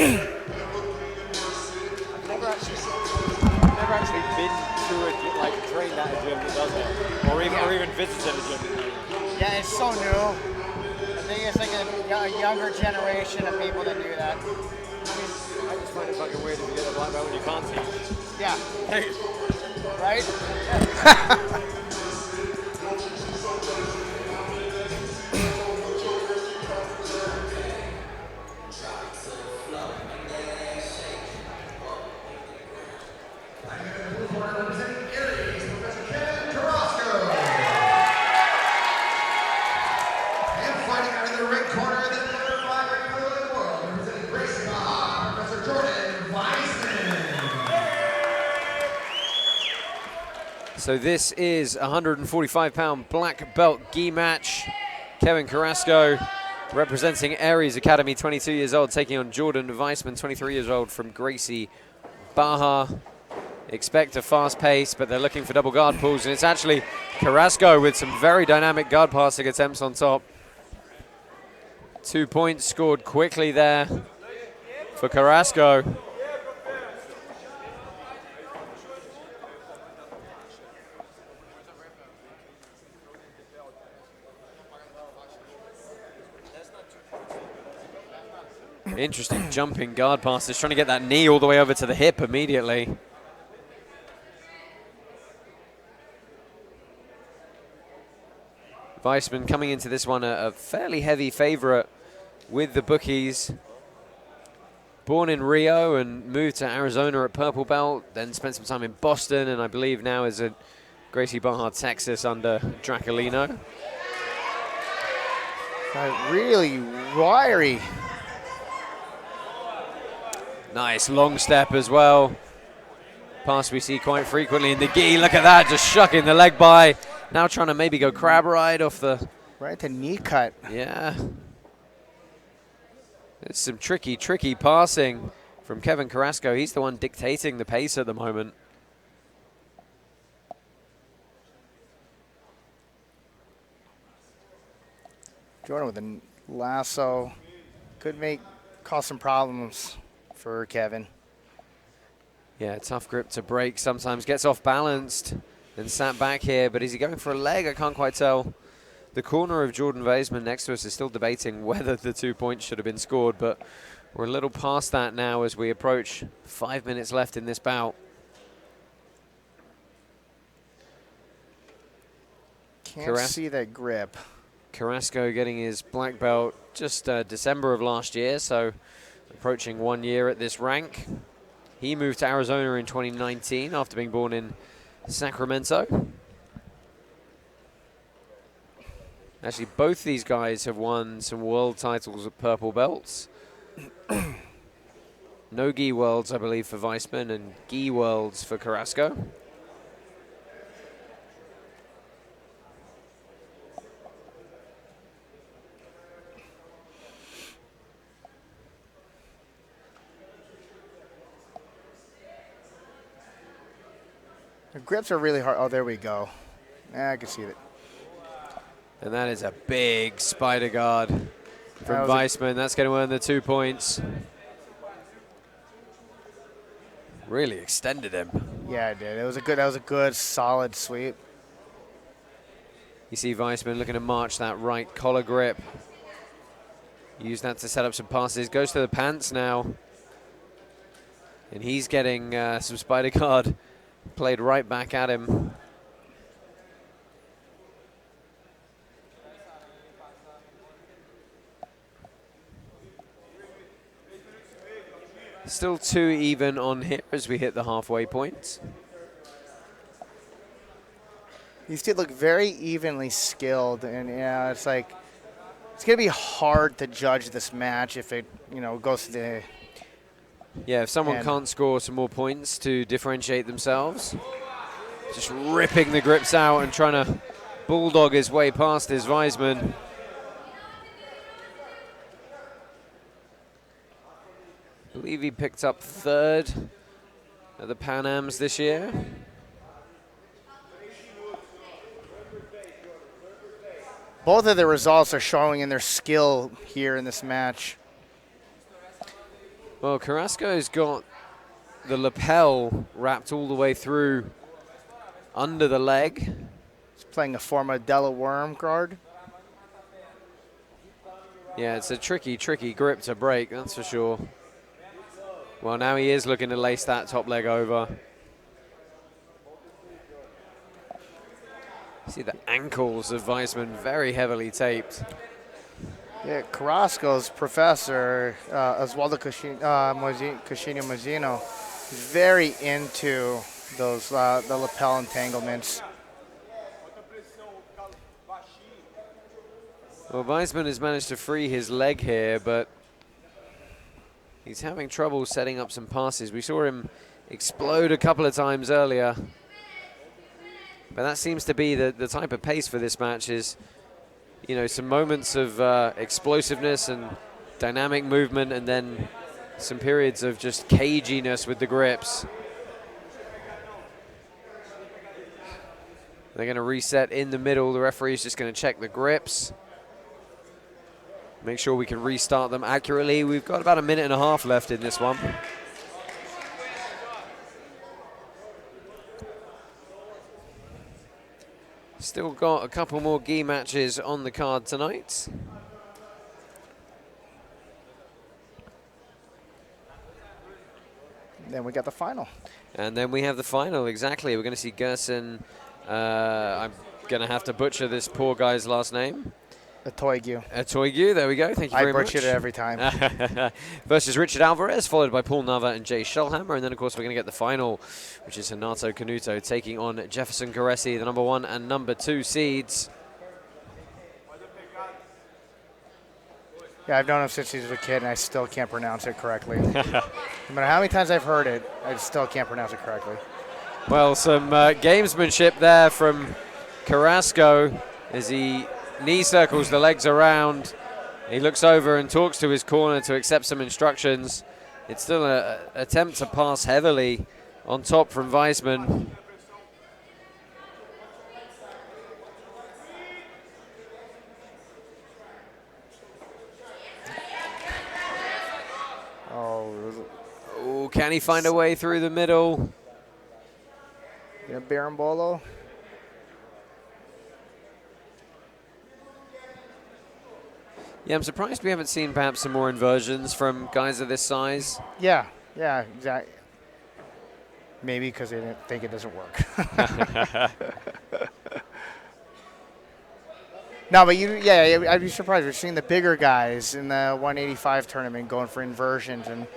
Never actually been to trained at a gym that does it, or even visited a gym. Yeah, it's so new. I think it's like a younger generation of people that do that. I just find it fucking weird if you get a black belt when you can't teach. Yeah. Right? Representing Aries, Professor Keven Carrasco. And fighting out of the red corner, the number 5 ranked in the world, representing Vaisman, Professor Vaisman. So this is a 145-pound black belt gi match. Keven Carrasco representing Aries Academy, 22 years old, taking on Jordan Vaisman, 23 years old from Gracie, Baja. Expect a fast pace, but they're looking for double guard pulls, and it's actually Carrasco with some very dynamic guard passing attempts on top. 2 points scored quickly there for Carrasco. Interesting jumping guard passes, trying to get that knee all the way over to the hip immediately. Vaisman coming into this one a fairly heavy favorite with the bookies. Born in Rio and moved to Arizona at purple belt, then spent some time in Boston, and I believe now is at Gracie Baja, Texas under Dracolino. Really wiry. Nice long step as well. Pass we see quite frequently in the gi. Look at that, just shucking the leg by. Now trying to maybe go crab ride off the... Right, the knee cut. Yeah. It's some tricky passing from Keven Carrasco. He's the one dictating the pace at the moment. Jordan with a lasso. Could cause some problems for Keven. Yeah, tough grip to break. Sometimes gets off balanced and sat back here. But is he going for a leg? I can't quite tell. The corner of Jordan Vaisman next to us is still debating whether the 2 points should have been scored. But we're a little past that now as we approach 5 minutes left in this bout. Can't see that grip. Carrasco getting his black belt just December of last year, so approaching 1 year at this rank. He moved to Arizona in 2019 after being born in Sacramento. Actually, both these guys have won some world titles at purple belts. No gi worlds, I believe, for Vaisman, and gi worlds for Carrasco. The grips are really hard. Oh, there we go. I can see it. And that is a big spider guard from Vaisman. That's going to earn the 2 points. Really extended him. Yeah, it did. That was a good, solid sweep. You see Vaisman looking to march that right collar grip. Use that to set up some passes. Goes to the pants now. And he's getting some spider guard played right back at him. Still 2 even on here as we hit the halfway point. These two look very evenly skilled, and yeah, it's like it's gonna be hard to judge this match if it goes to the... Yeah, if someone can't score some more points to differentiate themselves. Just ripping the grips out and trying to bulldog his way past his Vaisman. I believe he picked up 3rd at the Pan Ams this year. Both of the results are showing in their skill here in this match. Well, Carrasco's got the lapel wrapped all the way through under the leg. He's playing a form of Della Worm guard. Yeah, it's a tricky grip to break, that's for sure. Well, now he is looking to lace that top leg over. See the ankles of Vaisman very heavily taped. Yeah, Carrasco's professor, Oswaldo Cuscinio Mazzino, is very into those the lapel entanglements. Well, Vaisman has managed to free his leg here, but he's having trouble setting up some passes. We saw him explode a couple of times earlier. But that seems to be the type of pace for this match is, you know, some moments of explosiveness and dynamic movement, and then some periods of just caginess with the grips. They're going to reset in the middle. The referee's just going to check the grips. Make sure we can restart them accurately. We've got about a minute and a half left in this one. Still got a couple more gi matches on the card tonight. Then we got the final. And then we have the final, exactly. We're going to see Gerson. I'm going to have to butcher this poor guy's last name. Atoigu, there we go. Thank you very much. I butchered it every time. Versus Richard Alvarez, followed by Paul Nava and Jay Shellhammer. And then, of course, we're going to get the final, which is Renato Canuto taking on Jefferson Carrasco, the number 1 and number 2 seeds. Yeah, I've known him since he was a kid, and I still can't pronounce it correctly. No matter how many times I've heard it, I still can't pronounce it correctly. Well, some gamesmanship there from Carrasco as he knee circles the legs around. He looks over and talks to his corner to accept some instructions. It's still an attempt to pass heavily on top from Vaisman. Oh, can he find a way through the middle? Yeah, Berimbolo. Yeah, I'm surprised we haven't seen perhaps some more inversions from guys of this size. Yeah, exactly. Maybe because they didn't think it doesn't work. No, but I'd be surprised. We're seeing the bigger guys in the 185 tournament going for inversions, and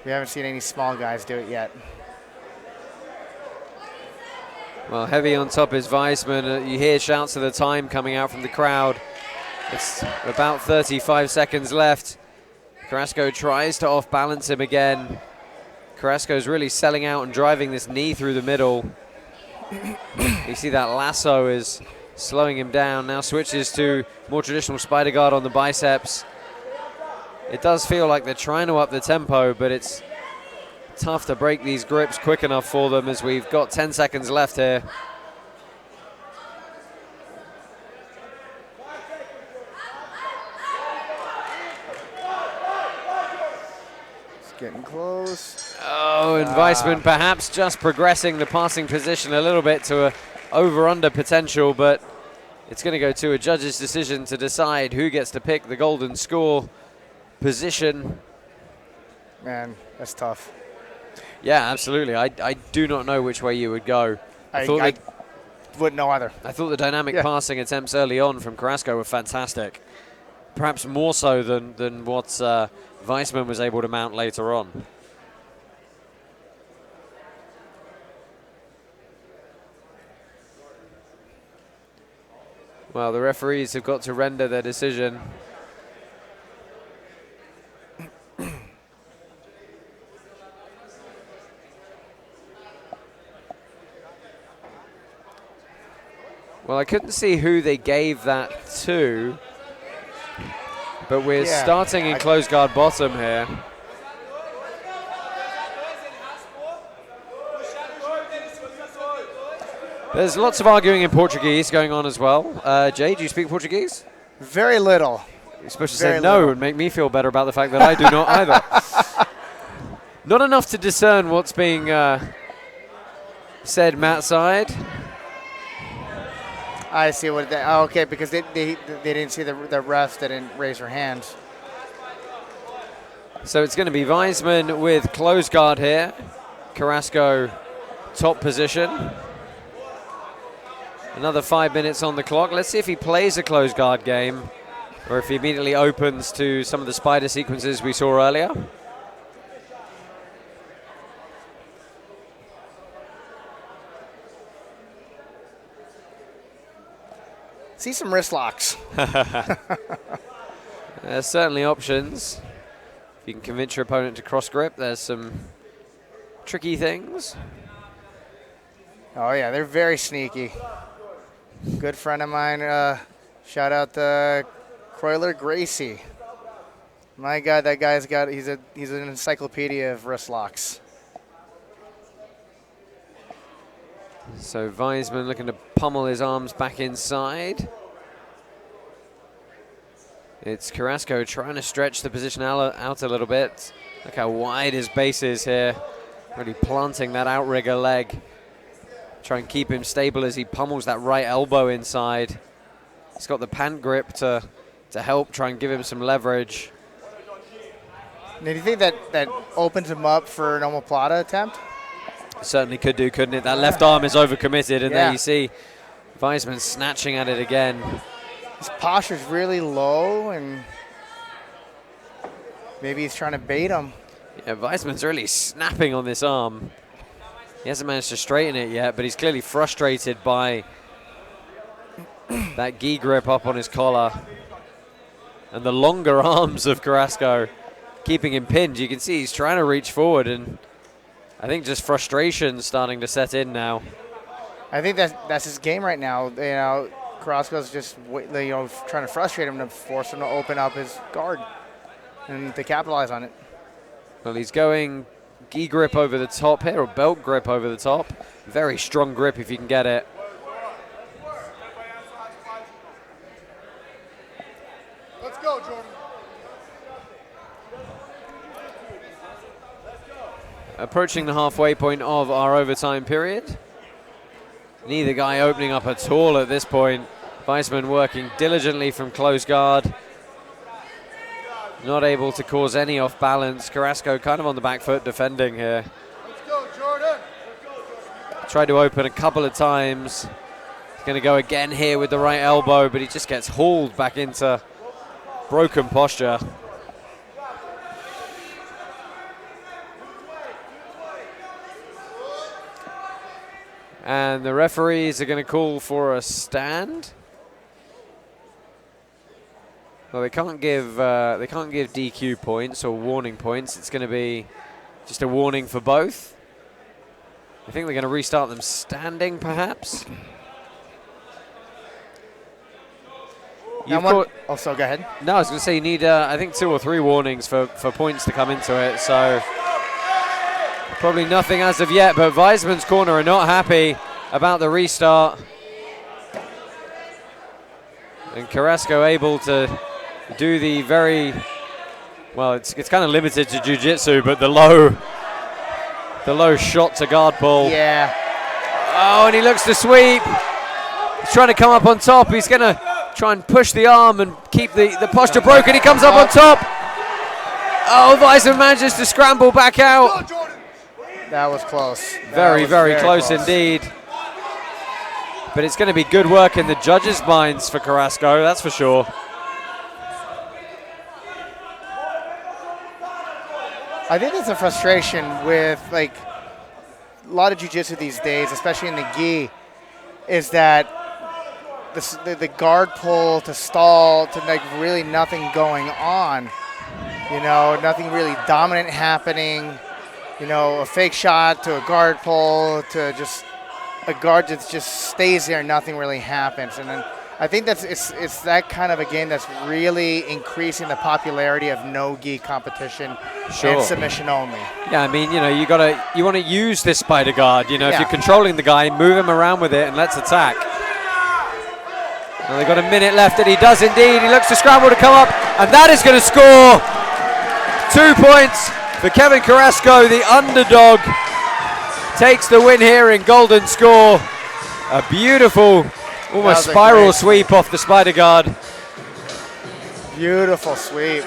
we haven't seen any small guys do it yet. Well, heavy on top is Vaisman. You hear shouts of the time coming out from the crowd. It's about 35 seconds left. Carrasco tries to off-balance him again. Carrasco's really selling out and driving this knee through the middle. You see that lasso is slowing him down. Now switches to more traditional spider guard on the biceps. It does feel like they're trying to up the tempo, but it's tough to break these grips quick enough for them as we've got 10 seconds left here. Getting close. Oh, and Vaisman perhaps just progressing the passing position a little bit to a over-under potential, but it's going to go to a judge's decision to decide who gets to pick the golden score position. Man, that's tough. Yeah, absolutely. I do not know which way you would go. I wouldn't know either. I thought the dynamic passing attempts early on from Carrasco were fantastic. Perhaps more so than what Vaisman was able to mount later on. Well, the referees have got to render their decision. Well, I couldn't see who they gave that to, but we're starting in closed guard bottom here. There's lots of arguing in Portuguese going on as well. Jay, do you speak Portuguese? Very little. You're supposed to say no and make me feel better about the fact that I do not either. Not enough to discern what's being said mat side. I see what they, oh, okay, because they didn't see the refs that didn't raise their hands. So it's going to be Vaisman with close guard here. Carrasco top position. Another 5 minutes on the clock. Let's see if he plays a close guard game or if he immediately opens to some of the spider sequences we saw earlier. See some wrist locks. There's certainly options. If you can convince your opponent to cross grip, there's some tricky things. Oh yeah, they're very sneaky. Good friend of mine, shout out to Croyler Gracie. My God, that guy's got, he's an encyclopedia of wrist locks. So Vaisman looking to pummel his arms back inside. It's Carrasco trying to stretch the position out a little bit. Look how wide his base is here. Really planting that outrigger leg. Try and keep him stable as he pummels that right elbow inside. He's got the pant grip to help try and give him some leverage. Now, do you think that opens him up for an omoplata attempt? Certainly could do, couldn't it? That left arm is overcommitted, and yeah. there you see Vaisman snatching at it again. His posture's really low, and maybe he's trying to bait him. Yeah, Vaisman's really snapping on this arm. He hasn't managed to straighten it yet, but he's clearly frustrated by that gi grip up on his collar. And the longer arms of Carrasco keeping him pinned. You can see he's trying to reach forward, and I think just frustration starting to set in now. I think that's his game right now. You know, Carrasco's just trying to frustrate him to force him to open up his guard and to capitalize on it. Well, he's going gi grip over the top here, or belt grip over the top. Very strong grip if you can get it. Let's go, Jordan. Approaching the halfway point of our overtime period. Neither guy opening up at all at this point. Vaisman working diligently from close guard. Not able to cause any off balance. Carrasco kind of on the back foot defending here. Let's go, Jordan. Tried to open a couple of times. He's going to go again here with the right elbow, but he just gets hauled back into broken posture. And the referees are going to call for a stand. Well, they can't give DQ points or warning points. It's going to be just a warning for both. I think they're going to restart them standing, perhaps. So go ahead. No, I was going to say you need, I think, 2 or 3 warnings for points to come into it. So probably nothing as of yet, but Vaisman's corner are not happy about the restart. And Carrasco able to do the very, well, it's kind of limited to jiu-jitsu, but the low shot to guard pull. Yeah. Oh, and he looks to sweep. He's trying to come up on top. He's going to try and push the arm and keep the posture broken. He comes up on top. Oh, Vaisman manages to scramble back out. That was close. Very close indeed. But it's going to be good work in the judges' minds for Carrasco, that's for sure. I think it's a frustration with like a lot of jiu-jitsu these days, especially in the gi, is that the guard pull to stall to like really nothing going on. You know, nothing really dominant happening. You know, a fake shot to a guard pull to just a guard that just stays there, nothing really happens. And then I think it's that kind of a game that's really increasing the popularity of no-gi competition and submission only. Yeah, I mean, you know, you want to use this spider guard. You know, if you're controlling the guy, move him around with it and let's attack. Well, they've got a minute left, and he does indeed. He looks to scramble to come up, and that is going to score 2 points for Keven Carrasco, the underdog, takes the win here in Golden Score. A beautiful, almost spiral sweep off the Spider Guard. Beautiful sweep.